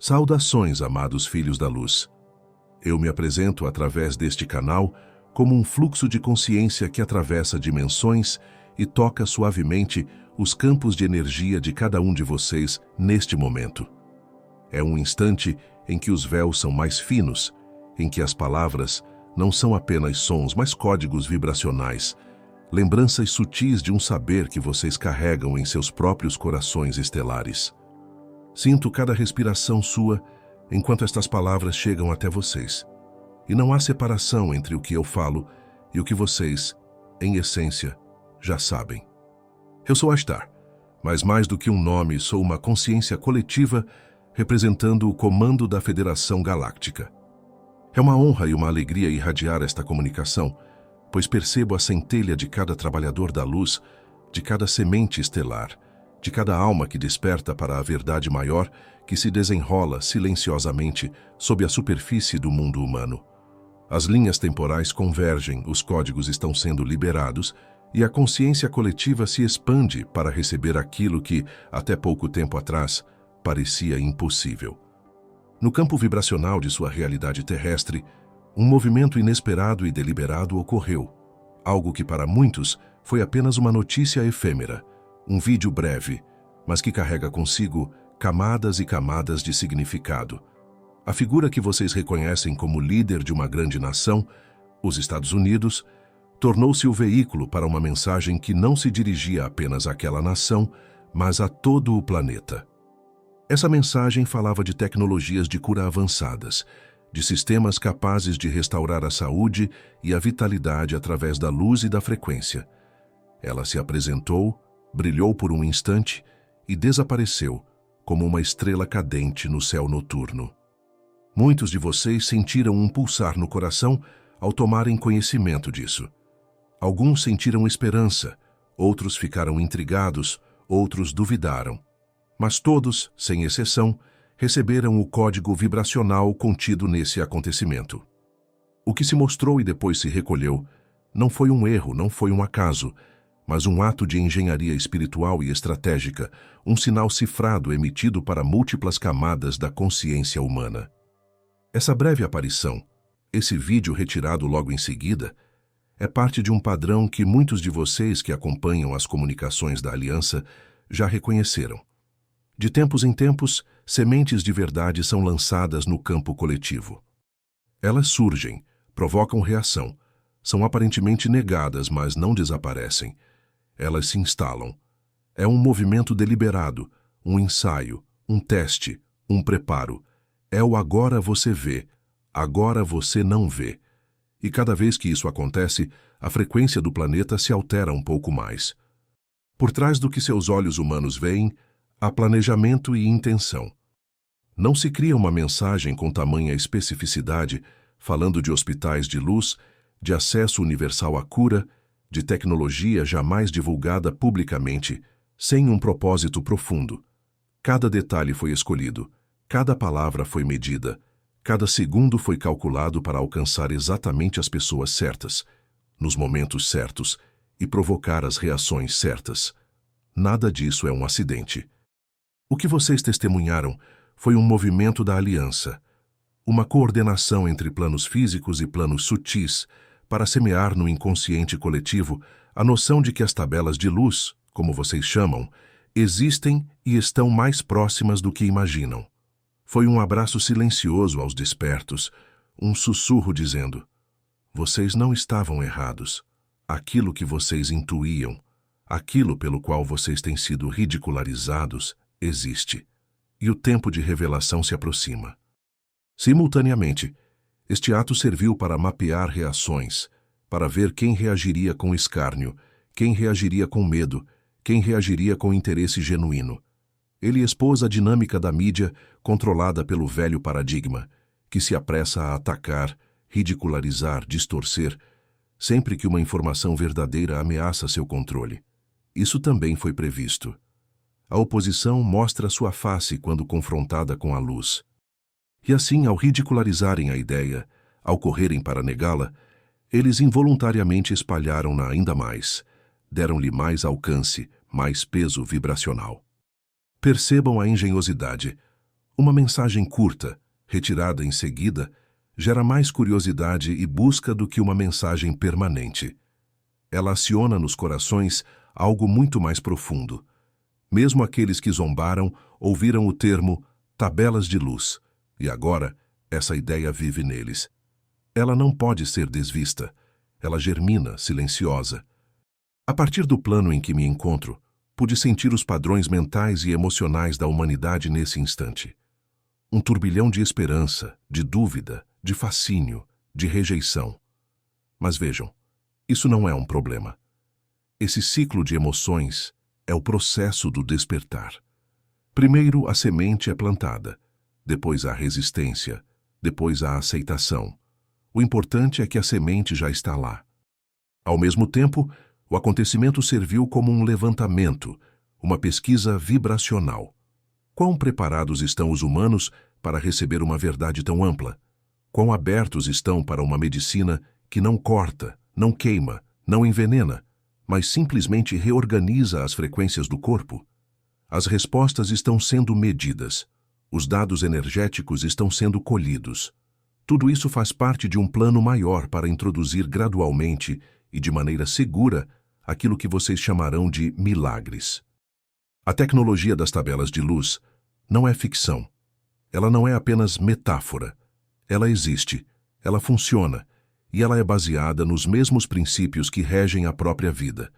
Saudações, amados filhos da luz. Eu me apresento através deste canal como um fluxo de consciência que atravessa dimensões e toca suavemente os campos de energia de cada um de vocês neste momento. É um instante em que os véus são mais finos, em que as palavras não são apenas sons, mas códigos vibracionais, lembranças sutis de um saber que vocês carregam em seus próprios corações estelares. Sinto cada respiração sua enquanto estas palavras chegam até vocês. E não há separação entre o que eu falo e o que vocês, em essência, já sabem. Eu sou Ashtar, mas mais do que um nome, sou uma consciência coletiva representando o comando da Federação Galáctica. É uma honra e uma alegria irradiar esta comunicação, pois percebo a centelha de cada trabalhador da luz, de cada semente estelar, de cada alma que desperta para a verdade maior que se desenrola silenciosamente sob a superfície do mundo humano. As linhas temporais convergem, os códigos estão sendo liberados e a consciência coletiva se expande para receber aquilo que, até pouco tempo atrás, parecia impossível. No campo vibracional de sua realidade terrestre, um movimento inesperado e deliberado ocorreu, algo que para muitos foi apenas uma notícia efêmera, um vídeo breve, mas que carrega consigo camadas e camadas de significado. A figura que vocês reconhecem como líder de uma grande nação, os Estados Unidos, tornou-se o veículo para uma mensagem que não se dirigia apenas àquela nação, mas a todo o planeta. Essa mensagem falava de tecnologias de cura avançadas, de sistemas capazes de restaurar a saúde e a vitalidade através da luz e da frequência. Ela se apresentou, brilhou por um instante e desapareceu como uma estrela cadente no céu noturno. Muitos de vocês sentiram um pulsar no coração ao tomarem conhecimento disso. Alguns sentiram esperança, outros ficaram intrigados, outros duvidaram. Mas todos, sem exceção, receberam o código vibracional contido nesse acontecimento. O que se mostrou e depois se recolheu não foi um erro, não foi um acaso, mas um ato de engenharia espiritual e estratégica, um sinal cifrado emitido para múltiplas camadas da consciência humana. Essa breve aparição, esse vídeo retirado logo em seguida, é parte de um padrão que muitos de vocês que acompanham as comunicações da Aliança já reconheceram. De tempos em tempos, sementes de verdade são lançadas no campo coletivo. Elas surgem, provocam reação, são aparentemente negadas, mas não desaparecem. Elas se instalam. É um movimento deliberado, um ensaio, um teste, um preparo. É o agora você vê, agora você não vê. E cada vez que isso acontece, a frequência do planeta se altera um pouco mais. Por trás do que seus olhos humanos veem, há planejamento e intenção. Não se cria uma mensagem com tamanha especificidade, falando de hospitais de luz, de acesso universal à cura, de tecnologia jamais divulgada publicamente, sem um propósito profundo. Cada detalhe foi escolhido, cada palavra foi medida, cada segundo foi calculado para alcançar exatamente as pessoas certas, nos momentos certos, e provocar as reações certas. Nada disso é um acidente. O que vocês testemunharam foi um movimento da aliança, uma coordenação entre planos físicos e planos sutis, para semear no inconsciente coletivo a noção de que as tabelas de luz, como vocês chamam, existem e estão mais próximas do que imaginam. Foi um abraço silencioso aos despertos, um sussurro dizendo: vocês não estavam errados. Aquilo que vocês intuíam, aquilo pelo qual vocês têm sido ridicularizados, existe. E o tempo de revelação se aproxima. Simultaneamente, este ato serviu para mapear reações, para ver quem reagiria com escárnio, quem reagiria com medo, quem reagiria com interesse genuíno. Ele expôs a dinâmica da mídia controlada pelo velho paradigma, que se apressa a atacar, ridicularizar, distorcer, sempre que uma informação verdadeira ameaça seu controle. Isso também foi previsto. A oposição mostra sua face quando confrontada com a luz. E assim, ao ridicularizarem a ideia, ao correrem para negá-la, eles involuntariamente espalharam-na ainda mais, deram-lhe mais alcance, mais peso vibracional. Percebam a engenhosidade. Uma mensagem curta, retirada em seguida, gera mais curiosidade e busca do que uma mensagem permanente. Ela aciona nos corações algo muito mais profundo. Mesmo aqueles que zombaram ouviram o termo tabelas de luz, e agora essa ideia vive neles. Ela não pode ser desvista. Ela germina, silenciosa. A partir do plano em que me encontro, pude sentir os padrões mentais e emocionais da humanidade nesse instante. Um turbilhão de esperança, de dúvida, de fascínio, de rejeição. Mas vejam, isso não é um problema. Esse ciclo de emoções é o processo do despertar. Primeiro a semente é plantada, depois a resistência, depois a aceitação. O importante é que a semente já está lá. Ao mesmo tempo, o acontecimento serviu como um levantamento, uma pesquisa vibracional. Quão preparados estão os humanos para receber uma verdade tão ampla? Quão abertos estão para uma medicina que não corta, não queima, não envenena, mas simplesmente reorganiza as frequências do corpo? As respostas estão sendo medidas. Os dados energéticos estão sendo colhidos. Tudo isso faz parte de um plano maior para introduzir gradualmente e de maneira segura aquilo que vocês chamarão de milagres. A tecnologia das tabelas de luz não é ficção. Ela não é apenas metáfora. Ela existe, ela funciona, e ela é baseada nos mesmos princípios que regem a própria vida.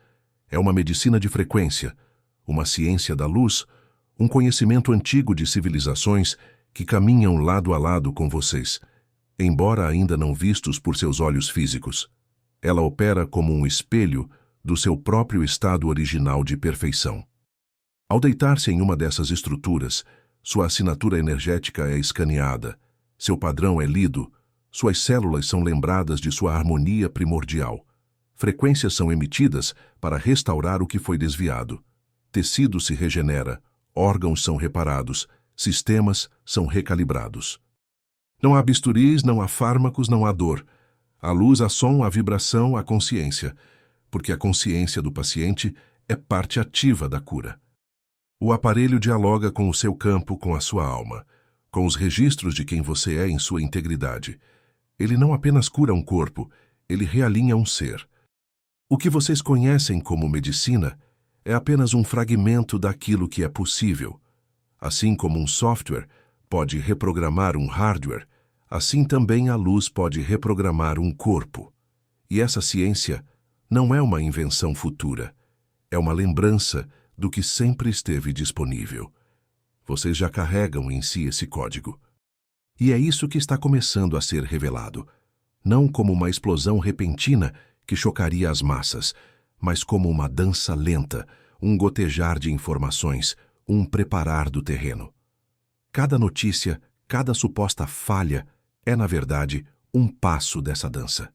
É uma medicina de frequência, uma ciência da luz, um conhecimento antigo de civilizações que caminham lado a lado com vocês, embora ainda não vistos por seus olhos físicos. Ela opera como um espelho do seu próprio estado original de perfeição. Ao deitar-se em uma dessas estruturas, sua assinatura energética é escaneada, seu padrão é lido, suas células são lembradas de sua harmonia primordial. Frequências são emitidas para restaurar o que foi desviado. Tecido se regenera, órgãos são reparados, sistemas são recalibrados. Não há bisturis, não há fármacos, não há dor. A luz, a som, a vibração, a consciência, porque a consciência do paciente é parte ativa da cura. O aparelho dialoga com o seu campo, com a sua alma, com os registros de quem você é em sua integridade. Ele não apenas cura um corpo, ele realinha um ser. O que vocês conhecem como medicina é apenas um fragmento daquilo que é possível. Assim como um software pode reprogramar um hardware, assim também a luz pode reprogramar um corpo. E essa ciência não é uma invenção futura, é uma lembrança do que sempre esteve disponível. Vocês já carregam em si esse código. E é isso que está começando a ser revelado, não como uma explosão repentina que chocaria as massas, mas como uma dança lenta, um gotejar de informações, um preparar do terreno. Cada notícia, cada suposta falha é, na verdade, um passo dessa dança.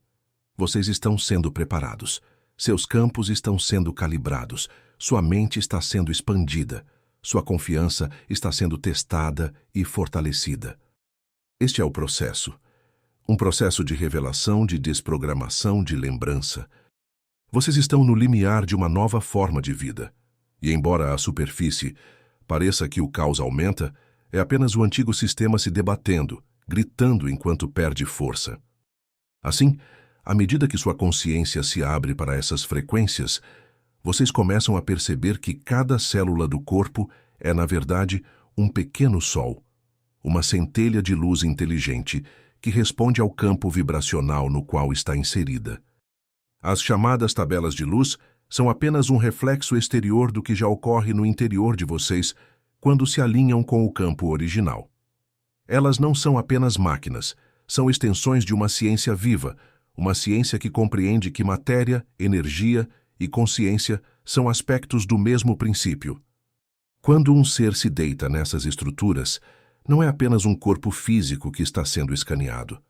Vocês estão sendo preparados, seus campos estão sendo calibrados, sua mente está sendo expandida, sua confiança está sendo testada e fortalecida. Este é o processo. Um processo de revelação, de desprogramação, de lembrança. Vocês estão no limiar de uma nova forma de vida. E embora à superfície pareça que o caos aumenta, é apenas o antigo sistema se debatendo, gritando enquanto perde força. Assim, à medida que sua consciência se abre para essas frequências, vocês começam a perceber que cada célula do corpo é, na verdade, um pequeno sol, uma centelha de luz inteligente que responde ao campo vibracional no qual está inserida. As chamadas tabelas de luz são apenas um reflexo exterior do que já ocorre no interior de vocês quando se alinham com o campo original. Elas não são apenas máquinas, são extensões de uma ciência viva, uma ciência que compreende que matéria, energia e consciência são aspectos do mesmo princípio. Quando um ser se deita nessas estruturas, não é apenas um corpo físico que está sendo escaneado.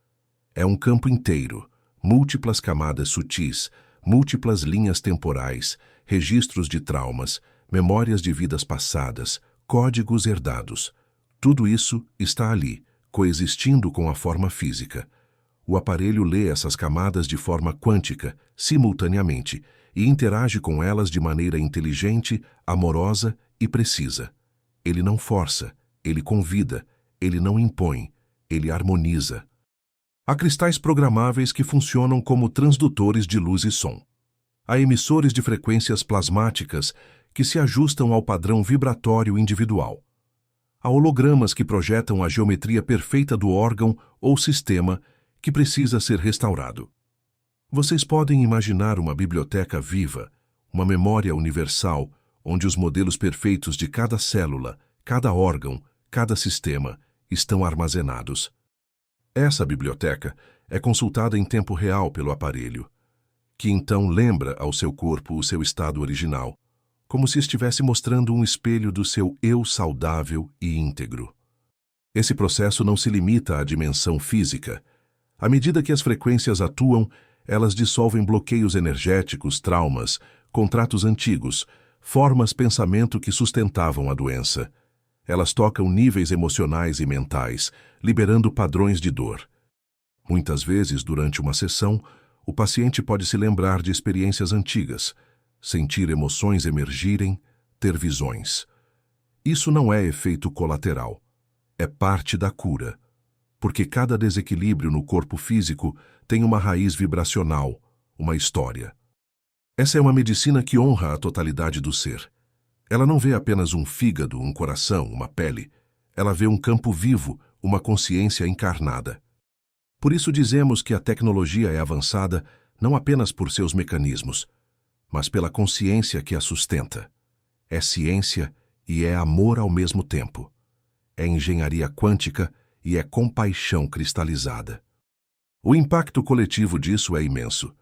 É um campo inteiro, múltiplas camadas sutis, múltiplas linhas temporais, registros de traumas, memórias de vidas passadas, códigos herdados. Tudo isso está ali, coexistindo com a forma física. O aparelho lê essas camadas de forma quântica, simultaneamente, e interage com elas de maneira inteligente, amorosa e precisa. Ele não força, ele convida, Ele não impõe, ele harmoniza. Há cristais programáveis que funcionam como transdutores de luz e som. Há emissores de frequências plasmáticas que se ajustam ao padrão vibratório individual. Há hologramas que projetam a geometria perfeita do órgão ou sistema que precisa ser restaurado. Vocês podem imaginar uma biblioteca viva, uma memória universal, onde os modelos perfeitos de cada célula, cada órgão, cada sistema estão armazenados. Essa biblioteca é consultada em tempo real pelo aparelho, que então lembra ao seu corpo o seu estado original, como se estivesse mostrando um espelho do seu eu saudável e íntegro. Esse processo não se limita à dimensão física. À medida que as frequências atuam, elas dissolvem bloqueios energéticos, traumas, contratos antigos, formas de pensamento que sustentavam a doença. Elas tocam níveis emocionais e mentais, liberando padrões de dor. Muitas vezes, durante uma sessão, o paciente pode se lembrar de experiências antigas, sentir emoções emergirem, ter visões. Isso não é efeito colateral. É parte da cura, porque cada desequilíbrio no corpo físico tem uma raiz vibracional, uma história. Essa é uma medicina que honra a totalidade do ser. Ela não vê apenas um fígado, um coração, uma pele. Ela vê um campo vivo, uma consciência encarnada. Por isso dizemos que a tecnologia é avançada não apenas por seus mecanismos, mas pela consciência que a sustenta. É ciência e é amor ao mesmo tempo. É engenharia quântica e é compaixão cristalizada. O impacto coletivo disso é imenso.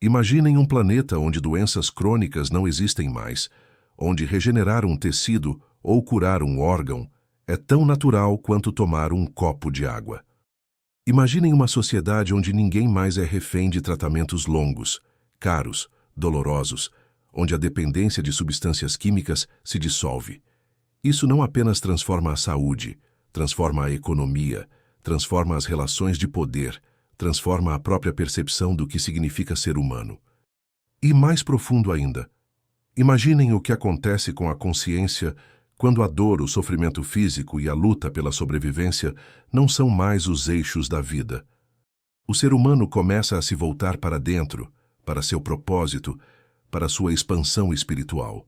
Imaginem um planeta onde doenças crônicas não existem mais, onde regenerar um tecido ou curar um órgão é tão natural quanto tomar um copo de água. Imaginem uma sociedade onde ninguém mais é refém de tratamentos longos, caros, dolorosos, onde a dependência de substâncias químicas se dissolve. Isso não apenas transforma a saúde, transforma a economia, transforma as relações de poder, transforma a própria percepção do que significa ser humano. E mais profundo ainda, imaginem o que acontece com a consciência quando a dor, o sofrimento físico e a luta pela sobrevivência não são mais os eixos da vida. O ser humano começa a se voltar para dentro, para seu propósito, para sua expansão espiritual.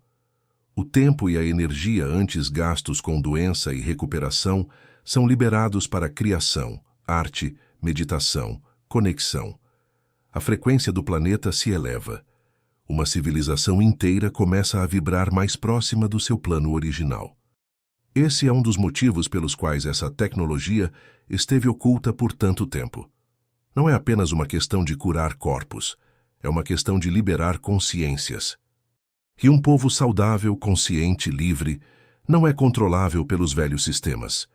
O tempo e a energia antes gastos com doença e recuperação são liberados para criação, arte, meditação, conexão. A frequência do planeta se eleva. Uma civilização inteira começa a vibrar mais próxima do seu plano original. Esse é um dos motivos pelos quais essa tecnologia esteve oculta por tanto tempo. Não é apenas uma questão de curar corpos, é uma questão de liberar consciências. E um povo saudável, consciente, livre, não é controlável pelos velhos sistemas.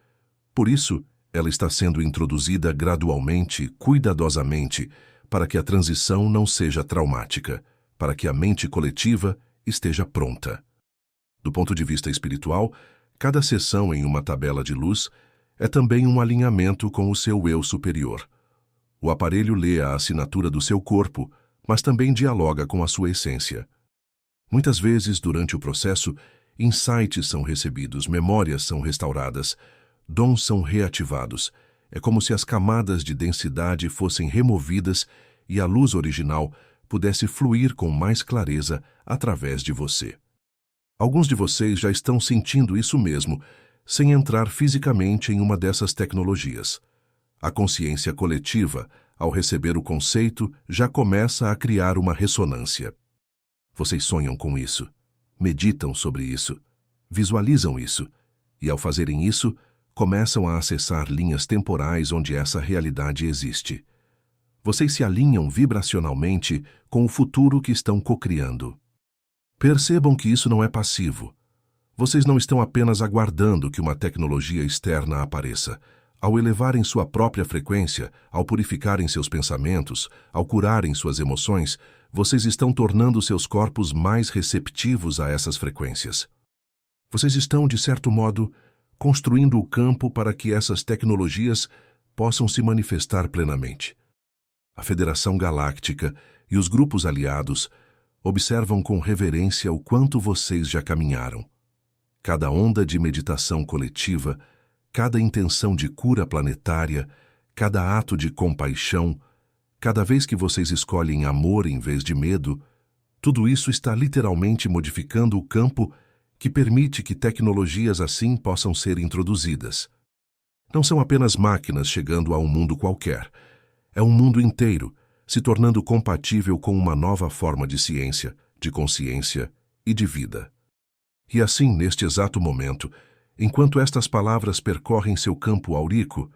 Por isso, ela está sendo introduzida gradualmente, cuidadosamente, para que a transição não seja traumática, para que a mente coletiva esteja pronta. Do ponto de vista espiritual, cada sessão em uma tabela de luz é também um alinhamento com o seu eu superior. O aparelho lê a assinatura do seu corpo, mas também dialoga com a sua essência. Muitas vezes, durante o processo, insights são recebidos, memórias são restauradas, dons são reativados. É como se as camadas de densidade fossem removidas e a luz original pudesse fluir com mais clareza através de você. Alguns de vocês já estão sentindo isso mesmo, sem entrar fisicamente em uma dessas tecnologias. A consciência coletiva, ao receber o conceito, já começa a criar uma ressonância. Vocês sonham com isso, meditam sobre isso, visualizam isso, e ao fazerem isso, começam a acessar linhas temporais onde essa realidade existe. Vocês se alinham vibracionalmente com o futuro que estão cocriando. Percebam que isso não é passivo. Vocês não estão apenas aguardando que uma tecnologia externa apareça. Ao elevarem sua própria frequência, ao purificarem seus pensamentos, ao curarem suas emoções, vocês estão tornando seus corpos mais receptivos a essas frequências. Vocês estão, de certo modo, construindo o campo para que essas tecnologias possam se manifestar plenamente. A Federação Galáctica e os grupos aliados observam com reverência o quanto vocês já caminharam. Cada onda de meditação coletiva, cada intenção de cura planetária, cada ato de compaixão, cada vez que vocês escolhem amor em vez de medo, tudo isso está literalmente modificando o campo que permite que tecnologias assim possam ser introduzidas. Não são apenas máquinas chegando a um mundo qualquer. É um mundo inteiro se tornando compatível com uma nova forma de ciência, de consciência e de vida. E assim, neste exato momento, enquanto estas palavras percorrem seu campo áurico,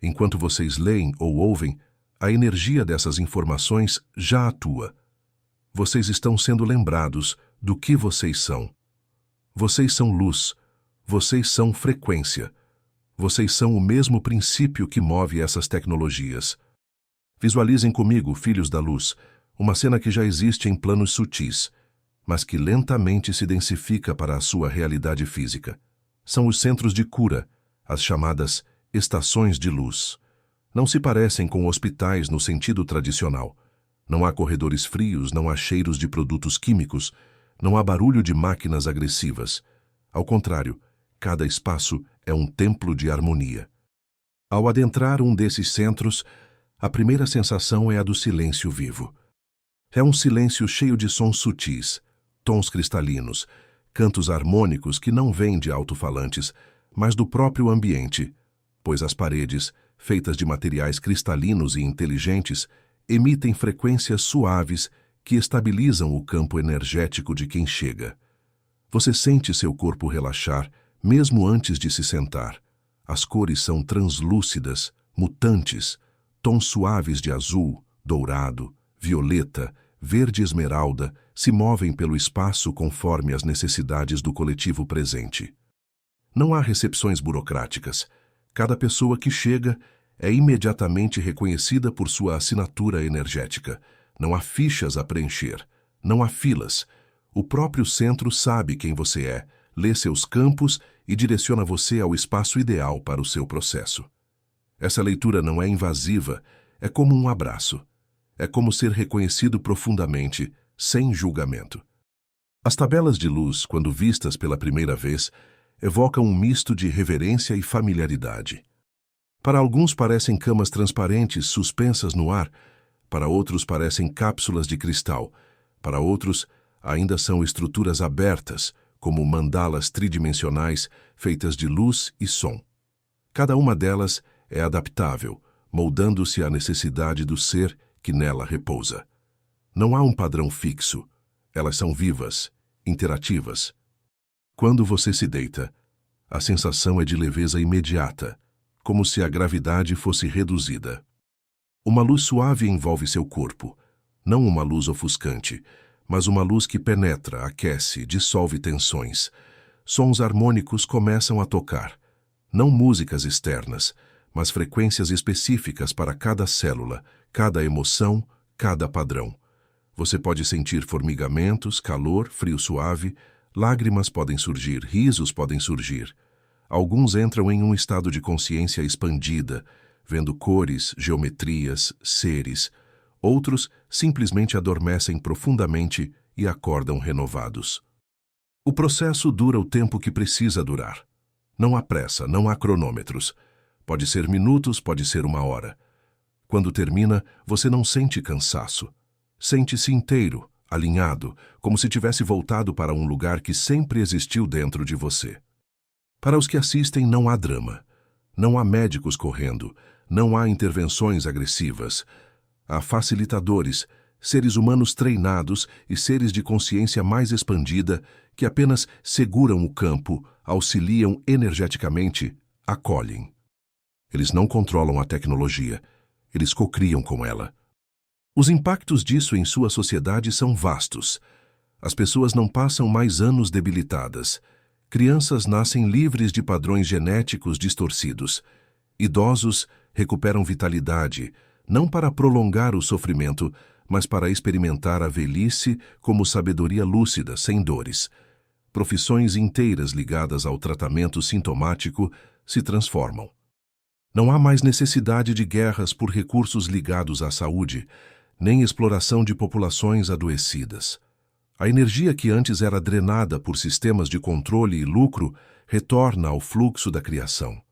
enquanto vocês leem ou ouvem, a energia dessas informações já atua. Vocês estão sendo lembrados do que vocês são. Vocês são luz. Vocês são frequência. Vocês são o mesmo princípio que move essas tecnologias. Visualizem comigo, filhos da luz, uma cena que já existe em planos sutis, mas que lentamente se densifica para a sua realidade física. São os centros de cura, as chamadas estações de luz. Não se parecem com hospitais no sentido tradicional. Não há corredores frios, não há cheiros de produtos químicos, não há barulho de máquinas agressivas. Ao contrário, cada espaço é um templo de harmonia. Ao adentrar um desses centros, a primeira sensação é a do silêncio vivo. É um silêncio cheio de sons sutis, tons cristalinos, cantos harmônicos que não vêm de alto-falantes, mas do próprio ambiente, pois as paredes, feitas de materiais cristalinos e inteligentes, emitem frequências suaves que estabilizam o campo energético de quem chega. Você sente seu corpo relaxar, mesmo antes de se sentar. As cores são translúcidas, mutantes, tons suaves de azul, dourado, violeta, verde esmeralda se movem pelo espaço conforme as necessidades do coletivo presente. Não há recepções burocráticas. Cada pessoa que chega é imediatamente reconhecida por sua assinatura energética. Não há fichas a preencher. Não há filas. O próprio centro sabe quem você é, lê seus campos e direciona você ao espaço ideal para o seu processo. Essa leitura não é invasiva, é como um abraço. É como ser reconhecido profundamente, sem julgamento. As tabelas de luz, quando vistas pela primeira vez, evocam um misto de reverência e familiaridade. Para alguns parecem camas transparentes suspensas no ar, para outros parecem cápsulas de cristal, para outros ainda são estruturas abertas, como mandalas tridimensionais feitas de luz e som. Cada uma delas é adaptável, moldando-se à necessidade do ser que nela repousa. Não há um padrão fixo. Elas são vivas, interativas. Quando você se deita, a sensação é de leveza imediata, como se a gravidade fosse reduzida. Uma luz suave envolve seu corpo, não uma luz ofuscante, mas uma luz que penetra, aquece, dissolve tensões. Sons harmônicos começam a tocar, não músicas externas, mas frequências específicas para cada célula, cada emoção, cada padrão. Você pode sentir formigamentos, calor, frio suave, lágrimas podem surgir, risos podem surgir. Alguns entram em um estado de consciência expandida, vendo cores, geometrias, seres. Outros simplesmente adormecem profundamente e acordam renovados. O processo dura o tempo que precisa durar. Não há pressa, não há cronômetros. Pode ser minutos, pode ser uma hora. Quando termina, você não sente cansaço. Sente-se inteiro, alinhado, como se tivesse voltado para um lugar que sempre existiu dentro de você. Para os que assistem, não há drama. Não há médicos correndo. Não há intervenções agressivas. Há facilitadores, seres humanos treinados e seres de consciência mais expandida que apenas seguram o campo, auxiliam energeticamente, acolhem. Eles não controlam a tecnologia, eles cocriam com ela. Os impactos disso em sua sociedade são vastos. As pessoas não passam mais anos debilitadas. Crianças nascem livres de padrões genéticos distorcidos. Idosos recuperam vitalidade, não para prolongar o sofrimento, mas para experimentar a velhice como sabedoria lúcida, sem dores. Profissões inteiras ligadas ao tratamento sintomático se transformam. Não há mais necessidade de guerras por recursos ligados à saúde, nem exploração de populações adoecidas. A energia que antes era drenada por sistemas de controle e lucro retorna ao fluxo da criação.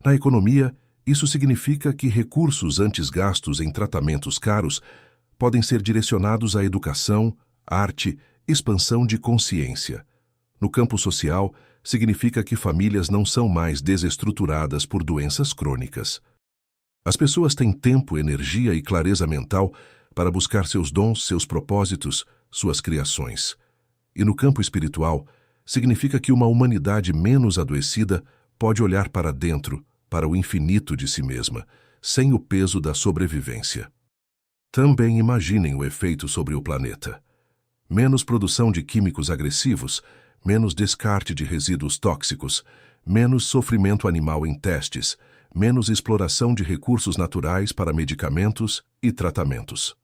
Na economia, isso significa que recursos antes gastos em tratamentos caros podem ser direcionados à educação, arte, expansão de consciência. No campo social, significa que famílias não são mais desestruturadas por doenças crônicas. As pessoas têm tempo, energia e clareza mental para buscar seus dons, seus propósitos, suas criações. E no campo espiritual, significa que uma humanidade menos adoecida pode olhar para dentro, para o infinito de si mesma, sem o peso da sobrevivência. Também imaginem o efeito sobre o planeta. Menos produção de químicos agressivos, menos descarte de resíduos tóxicos, menos sofrimento animal em testes, menos exploração de recursos naturais para medicamentos e tratamentos.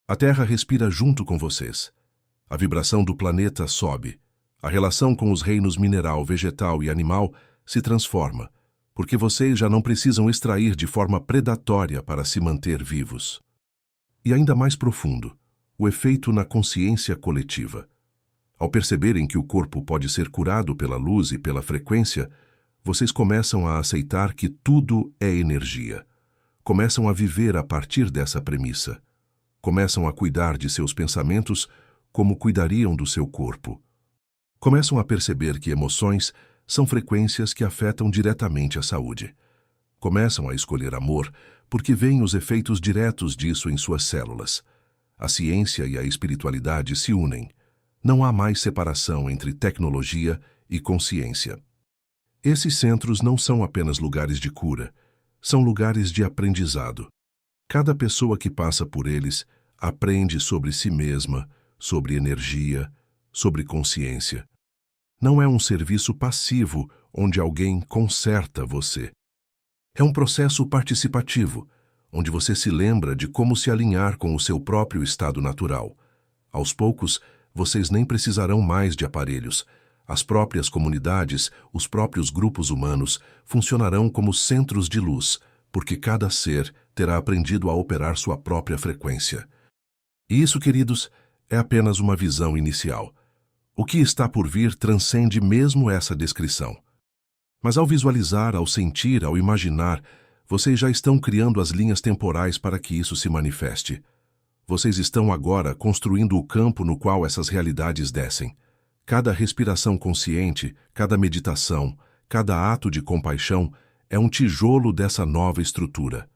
A Terra respira junto com vocês. A vibração do planeta sobe. A relação com os reinos mineral, vegetal e animal se transforma, porque vocês já não precisam extrair de forma predatória para se manter vivos. E ainda mais profundo, o efeito na consciência coletiva. Ao perceberem que o corpo pode ser curado pela luz e pela frequência, vocês começam a aceitar que tudo é energia. Começam a viver a partir dessa premissa. Começam a cuidar de seus pensamentos como cuidariam do seu corpo. Começam a perceber que emoções são frequências que afetam diretamente a saúde. Começam a escolher amor porque veem os efeitos diretos disso em suas células. A ciência e a espiritualidade se unem. Não há mais separação entre tecnologia e consciência. Esses centros não são apenas lugares de cura, são lugares de aprendizado. Cada pessoa que passa por eles aprende sobre si mesma, sobre energia, sobre consciência. Não é um serviço passivo onde alguém conserta você. É um processo participativo, onde você se lembra de como se alinhar com o seu próprio estado natural. Aos poucos, vocês nem precisarão mais de aparelhos. As próprias comunidades, os próprios grupos humanos, funcionarão como centros de luz, porque cada ser terá aprendido a operar sua própria frequência. E isso, queridos, é apenas uma visão inicial. O que está por vir transcende mesmo essa descrição. Mas ao visualizar, ao sentir, ao imaginar, vocês já estão criando as linhas temporais para que isso se manifeste. Vocês estão agora construindo o campo no qual essas realidades descem. Cada respiração consciente, cada meditação, cada ato de compaixão é um tijolo dessa nova estrutura.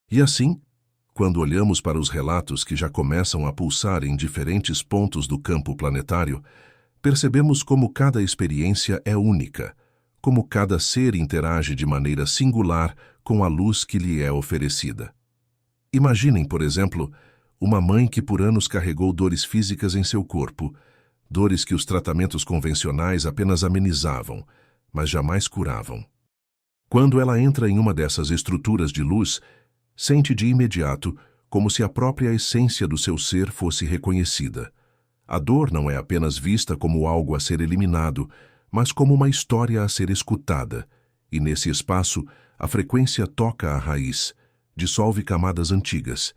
E assim, quando olhamos para os relatos que já começam a pulsar em diferentes pontos do campo planetário, percebemos como cada experiência é única, como cada ser interage de maneira singular com a luz que lhe é oferecida. Imaginem, por exemplo, uma mãe que por anos carregou dores físicas em seu corpo, dores que os tratamentos convencionais apenas amenizavam, mas jamais curavam. Quando ela entra em uma dessas estruturas de luz, sente de imediato como se a própria essência do seu ser fosse reconhecida. A dor não é apenas vista como algo a ser eliminado, mas como uma história a ser escutada, e nesse espaço a frequência toca a raiz, dissolve camadas antigas,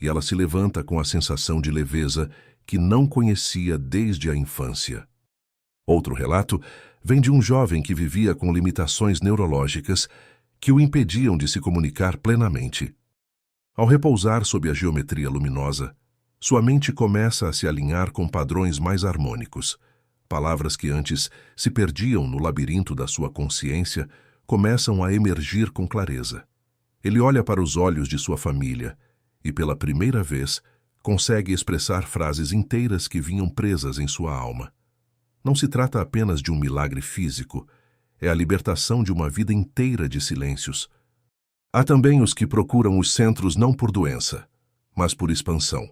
e ela se levanta com a sensação de leveza que não conhecia desde a infância. Outro relato vem de um jovem que vivia com limitações neurológicas que o impediam de se comunicar plenamente. Ao repousar sob a geometria luminosa, sua mente começa a se alinhar com padrões mais harmônicos. Palavras que antes se perdiam no labirinto da sua consciência começam a emergir com clareza. Ele olha para os olhos de sua família e, pela primeira vez, consegue expressar frases inteiras que vinham presas em sua alma. Não se trata apenas de um milagre físico, é a libertação de uma vida inteira de silêncios. Há também os que procuram os centros não por doença, mas por expansão.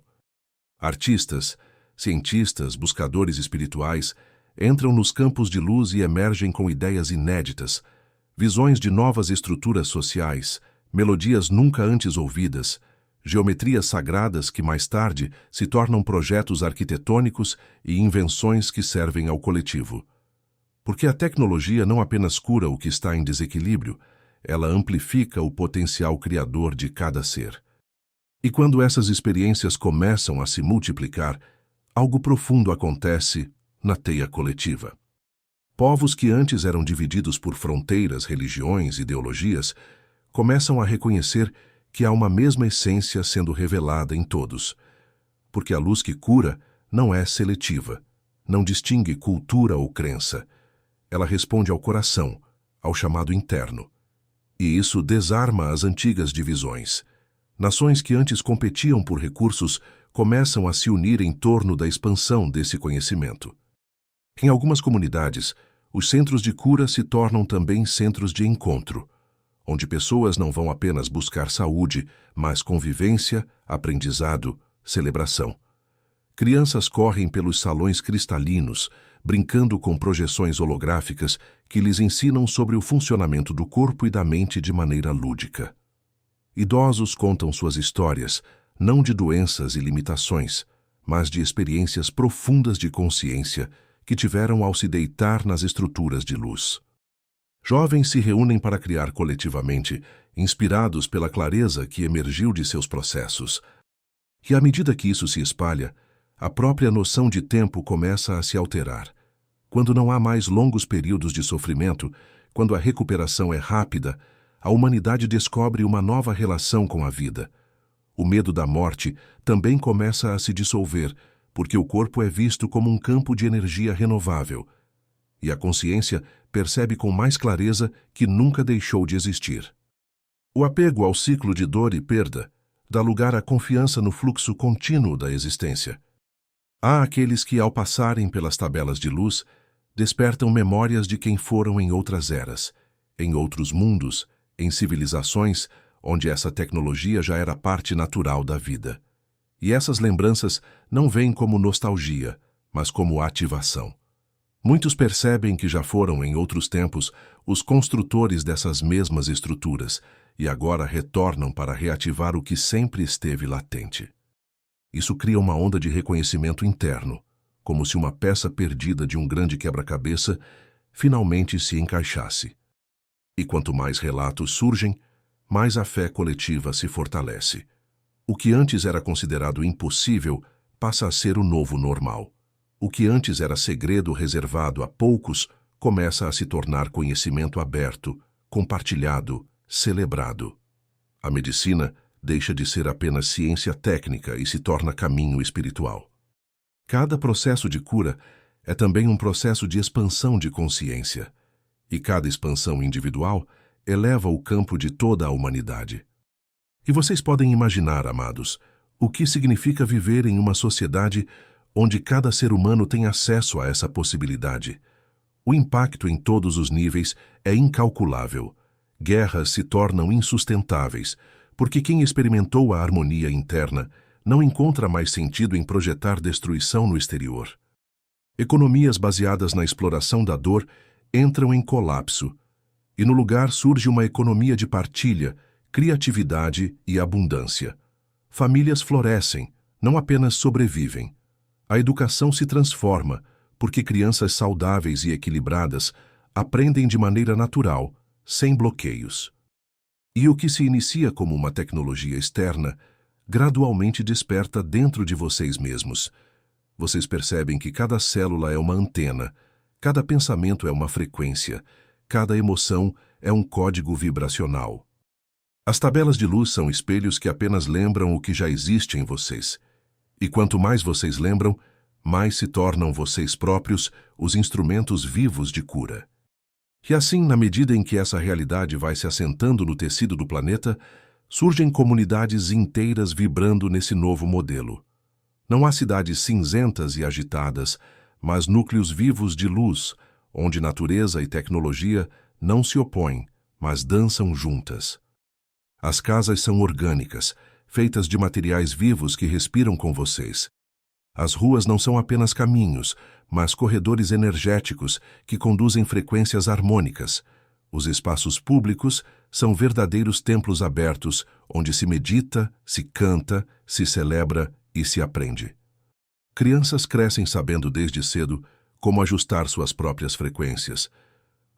Artistas, cientistas, buscadores espirituais entram nos campos de luz e emergem com ideias inéditas, visões de novas estruturas sociais, melodias nunca antes ouvidas, geometrias sagradas que mais tarde se tornam projetos arquitetônicos e invenções que servem ao coletivo. Porque a tecnologia não apenas cura o que está em desequilíbrio, ela amplifica o potencial criador de cada ser. E quando essas experiências começam a se multiplicar, algo profundo acontece na teia coletiva. Povos que antes eram divididos por fronteiras, religiões, ideologias, começam a reconhecer que há uma mesma essência sendo revelada em todos. Porque a luz que cura não é seletiva, não distingue cultura ou crença. Ela responde ao coração, ao chamado interno. E isso desarma as antigas divisões. Nações que antes competiam por recursos começam a se unir em torno da expansão desse conhecimento. Em algumas comunidades, os centros de cura se tornam também centros de encontro, onde pessoas não vão apenas buscar saúde, mas convivência, aprendizado, celebração. Crianças correm pelos salões cristalinos, brincando com projeções holográficas que lhes ensinam sobre o funcionamento do corpo e da mente de maneira lúdica. Idosos contam suas histórias, não de doenças e limitações, mas de experiências profundas de consciência que tiveram ao se deitar nas estruturas de luz. Jovens se reúnem para criar coletivamente, inspirados pela clareza que emergiu de seus processos. E à medida que isso se espalha, a própria noção de tempo começa a se alterar. Quando não há mais longos períodos de sofrimento, quando a recuperação é rápida, a humanidade descobre uma nova relação com a vida. O medo da morte também começa a se dissolver, porque o corpo é visto como um campo de energia renovável, e a consciência percebe com mais clareza que nunca deixou de existir. O apego ao ciclo de dor e perda dá lugar à confiança no fluxo contínuo da existência. Há aqueles que, ao passarem pelas tabelas de luz, despertam memórias de quem foram em outras eras, em outros mundos, em civilizações onde essa tecnologia já era parte natural da vida. E essas lembranças não vêm como nostalgia, mas como ativação. Muitos percebem que já foram, em outros tempos, os construtores dessas mesmas estruturas e agora retornam para reativar o que sempre esteve latente. Isso cria uma onda de reconhecimento interno, como se uma peça perdida de um grande quebra-cabeça finalmente se encaixasse. E quanto mais relatos surgem, mais a fé coletiva se fortalece. O que antes era considerado impossível passa a ser o novo normal. O que antes era segredo reservado a poucos começa a se tornar conhecimento aberto, compartilhado, celebrado. A medicina deixa de ser apenas ciência técnica e se torna caminho espiritual. Cada processo de cura é também um processo de expansão de consciência, e cada expansão individual eleva o campo de toda a humanidade. E vocês podem imaginar, amados, o que significa viver em uma sociedade onde cada ser humano tem acesso a essa possibilidade. O impacto em todos os níveis é incalculável. Guerras se tornam insustentáveis, porque quem experimentou a harmonia interna não encontra mais sentido em projetar destruição no exterior. Economias baseadas na exploração da dor entram em colapso, e no lugar surge uma economia de partilha, criatividade e abundância. Famílias florescem, não apenas sobrevivem. A educação se transforma, porque crianças saudáveis e equilibradas aprendem de maneira natural, sem bloqueios. E o que se inicia como uma tecnologia externa, gradualmente desperta dentro de vocês mesmos. Vocês percebem que cada célula é uma antena, cada pensamento é uma frequência, cada emoção é um código vibracional. As tabelas de luz são espelhos que apenas lembram o que já existe em vocês. E quanto mais vocês lembram, mais se tornam vocês próprios os instrumentos vivos de cura. E assim, na medida em que essa realidade vai se assentando no tecido do planeta, surgem comunidades inteiras vibrando nesse novo modelo. Não há cidades cinzentas e agitadas, mas núcleos vivos de luz, onde natureza e tecnologia não se opõem, mas dançam juntas. As casas são orgânicas, feitas de materiais vivos que respiram com vocês. As ruas não são apenas caminhos, mas corredores energéticos que conduzem frequências harmônicas. Os espaços públicos são verdadeiros templos abertos, onde se medita, se canta, se celebra e se aprende. Crianças crescem sabendo desde cedo como ajustar suas próprias frequências,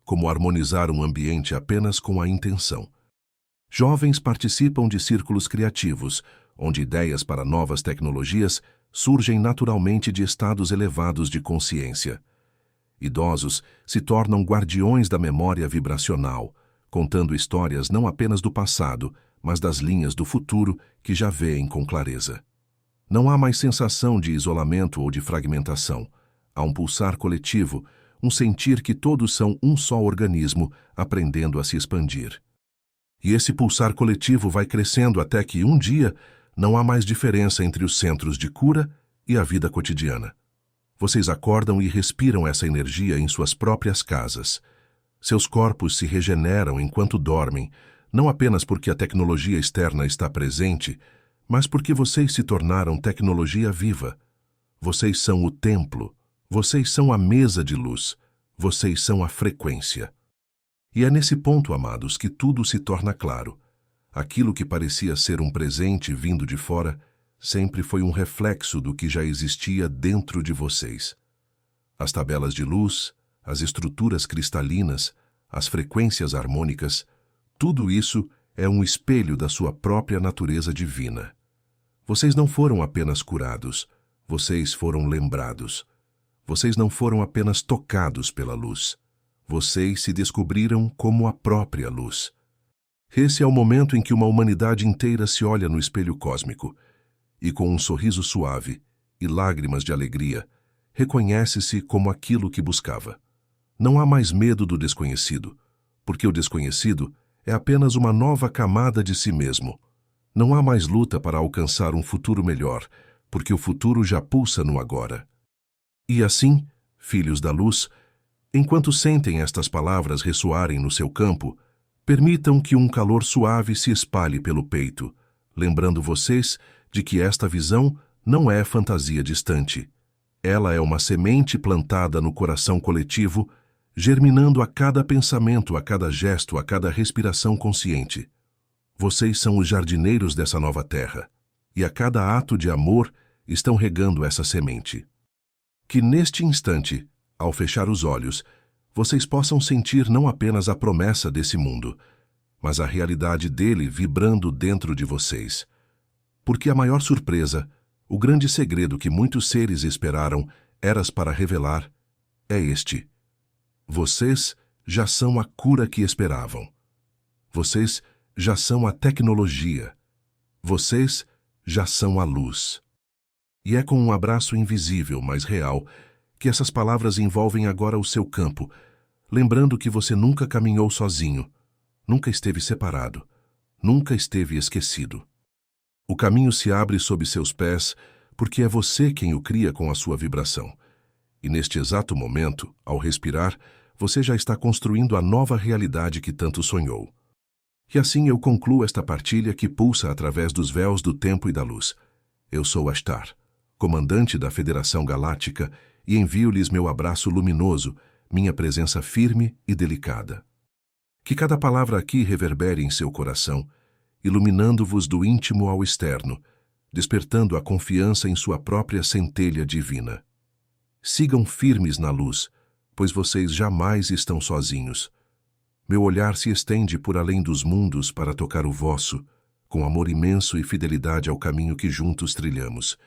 como harmonizar um ambiente apenas com a intenção. Jovens participam de círculos criativos, onde ideias para novas tecnologias surgem naturalmente de estados elevados de consciência. Idosos se tornam guardiões da memória vibracional, contando histórias não apenas do passado, mas das linhas do futuro que já veem com clareza. Não há mais sensação de isolamento ou de fragmentação. Há um pulsar coletivo, um sentir que todos são um só organismo aprendendo a se expandir. E esse pulsar coletivo vai crescendo até que, um dia, não há mais diferença entre os centros de cura e a vida cotidiana. Vocês acordam e respiram essa energia em suas próprias casas. Seus corpos se regeneram enquanto dormem, não apenas porque a tecnologia externa está presente, mas porque vocês se tornaram tecnologia viva. Vocês são o templo, vocês são a mesa de luz, vocês são a frequência. E é nesse ponto, amados, que tudo se torna claro. Aquilo que parecia ser um presente vindo de fora sempre foi um reflexo do que já existia dentro de vocês. As tabelas de luz, as estruturas cristalinas, as frequências harmônicas, tudo isso é um espelho da sua própria natureza divina. Vocês não foram apenas curados, vocês foram lembrados. Vocês não foram apenas tocados pela luz. Vocês se descobriram como a própria luz. Esse é o momento em que uma humanidade inteira se olha no espelho cósmico e, com um sorriso suave e lágrimas de alegria, reconhece-se como aquilo que buscava. Não há mais medo do desconhecido, porque o desconhecido é apenas uma nova camada de si mesmo. Não há mais luta para alcançar um futuro melhor, porque o futuro já pulsa no agora. E assim, filhos da luz, enquanto sentem estas palavras ressoarem no seu campo, permitam que um calor suave se espalhe pelo peito, lembrando vocês de que esta visão não é fantasia distante. Ela é uma semente plantada no coração coletivo, germinando a cada pensamento, a cada gesto, a cada respiração consciente. Vocês são os jardineiros dessa nova terra, e a cada ato de amor estão regando essa semente. Que neste instante, ao fechar os olhos, vocês possam sentir não apenas a promessa desse mundo, mas a realidade dele vibrando dentro de vocês. Porque a maior surpresa, o grande segredo que muitos seres esperaram eras para revelar, é este. Vocês já são a cura que esperavam. Vocês já são a tecnologia. Vocês já são a luz. E é com um abraço invisível, mas real, que essas palavras envolvem agora o seu campo, lembrando que você nunca caminhou sozinho, nunca esteve separado, nunca esteve esquecido. O caminho se abre sob seus pés, porque é você quem o cria com a sua vibração. E neste exato momento, ao respirar, você já está construindo a nova realidade que tanto sonhou. E assim eu concluo esta partilha que pulsa através dos véus do tempo e da luz. Eu sou Ashtar, comandante da Federação Galáctica, e envio-lhes meu abraço luminoso, minha presença firme e delicada. Que cada palavra aqui reverbere em seu coração, iluminando-vos do íntimo ao externo, despertando a confiança em sua própria centelha divina. Sigam firmes na luz, pois vocês jamais estão sozinhos. Meu olhar se estende por além dos mundos para tocar o vosso, com amor imenso e fidelidade ao caminho que juntos trilhamos.